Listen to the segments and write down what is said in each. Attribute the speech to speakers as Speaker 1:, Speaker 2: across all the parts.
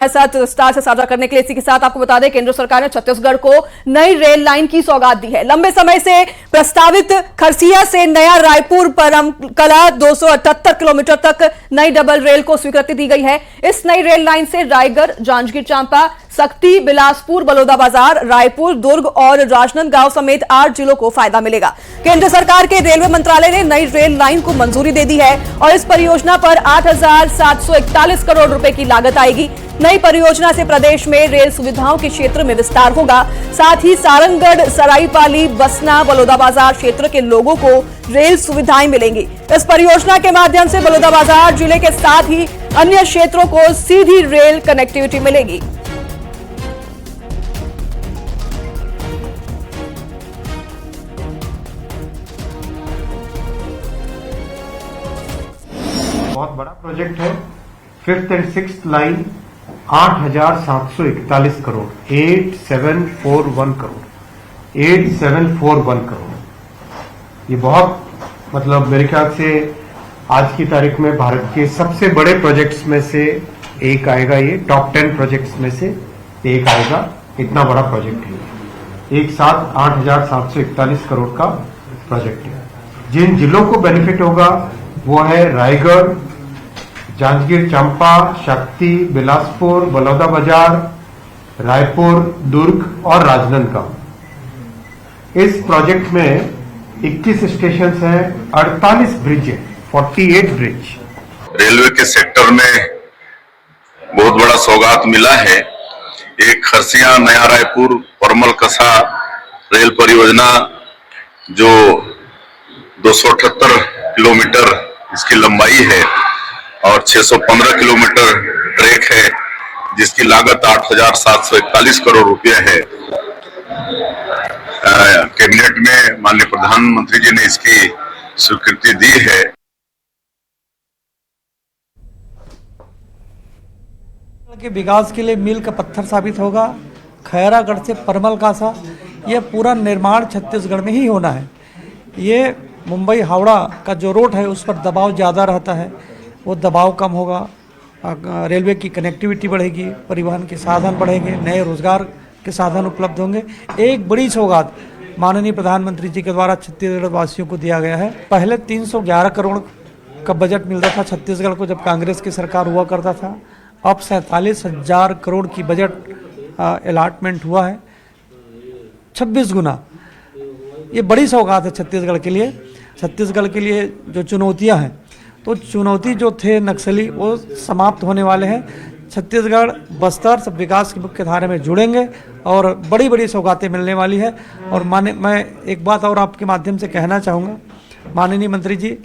Speaker 1: साथ विस्तार से साझा करने के लिए इसी के साथ आपको बता दें, केंद्र सरकार ने छत्तीसगढ़ को नई रेल लाइन की सौगात दी है। लंबे समय से प्रस्तावित खरसिया से नया रायपुर परमकला 278 किलोमीटर तक नई डबल रेल को स्वीकृति दी गई है। इस नई रेल लाइन से रायगढ़, जांजगीर चांपा, सक्ती, बिलासपुर, बलौदाबाजार, रायपुर, दुर्ग और राजनांदगांव समेत 8 जिलों को फायदा मिलेगा। केंद्र सरकार के रेलवे मंत्रालय ने नई रेल लाइन को मंजूरी दे दी है और इस परियोजना पर 8,741 करोड़ रुपए की लागत आएगी। नई परियोजना से प्रदेश में रेल सुविधाओं के क्षेत्र में विस्तार होगा। साथ ही सारंगगढ़, सराईपाली, बसना, बलौदाबाजार क्षेत्र के लोगों को रेल सुविधाएं मिलेंगी। इस परियोजना के माध्यम से बलौदाबाजार जिले के साथ ही अन्य क्षेत्रों को सीधी रेल कनेक्टिविटी मिलेगी।
Speaker 2: बहुत बड़ा प्रोजेक्ट है। 5th and 6th line 8,741 crore, 8741 crore, 8741 crore. ये बहुत मतलब मेरे ख्याल से आज की तारीख में भारत के सबसे बड़े प्रोजेक्ट्स में से एक आएगा। ये टॉप 10 प्रोजेक्ट्स में से एक आएगा। इतना बड़ा प्रोजेक्ट है। एक साथ 8,741 करोड़ का प्रोजेक्ट है। जिन जिलों को बेनिफिट होगा वो है रायगढ़, जांजगीर चांपा, शक्ति, बिलासपुर, बलौदाबाजार, रायपुर, दुर्ग और राजनांदगांव। इस प्रोजेक्ट में 21 स्टेशन हैं, 48 ब्रिज है, 48 ब्रिज।
Speaker 3: रेलवे के सेक्टर में बहुत बड़ा सौगात मिला है। एक खरसिया नया रायपुर परमल कसा रेल परियोजना जो 278 किलोमीटर इसकी लंबाई है और 615 किलोमीटर ट्रैक है, जिसकी लागत 8,741 करोड़ रुपए है। कैबिनेट में माननीय प्रधानमंत्री जी ने इसकी स्वीकृति दी है।
Speaker 4: के विकास के लिए मील का पत्थर साबित होगा। खैरागढ़ से परमल कासा, यह पूरा निर्माण छत्तीसगढ़ में ही होना है। ये मुंबई हावड़ा का जो रोड है उस पर दबाव ज़्यादा रहता है, वो दबाव कम होगा, रेलवे की कनेक्टिविटी बढ़ेगी, परिवहन के साधन बढ़ेंगे, नए रोजगार के साधन उपलब्ध होंगे। एक बड़ी सौगात माननीय प्रधानमंत्री जी के द्वारा छत्तीसगढ़ वासियों को दिया गया है। पहले 311 करोड़ का बजट मिलता था छत्तीसगढ़ को जब कांग्रेस की सरकार हुआ करता था। अब 47,000 करोड़ की बजट अलॉटमेंट हुआ है, 26 गुना। ये बड़ी सौगात है छत्तीसगढ़ के लिए। छत्तीसगढ़ के लिए जो चुनौतियां हैं, तो चुनौती जो थे नक्सली, वो समाप्त होने वाले हैं। छत्तीसगढ़, बस्तर सब विकास की मुख्य धारा में जुड़ेंगे और बड़ी बड़ी सौगातें मिलने वाली है। और मैं एक बात और आपके माध्यम से कहना चाहूँगा, माननीय मंत्री जी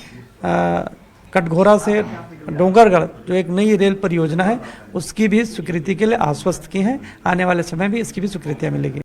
Speaker 4: कटघोरा से डोंगरगढ़ जो एक नई रेल परियोजना है उसकी भी स्वीकृति के लिए आश्वस्त की हैं। आने वाले समय भी इसकी भी स्वीकृतियाँ मिलेगी।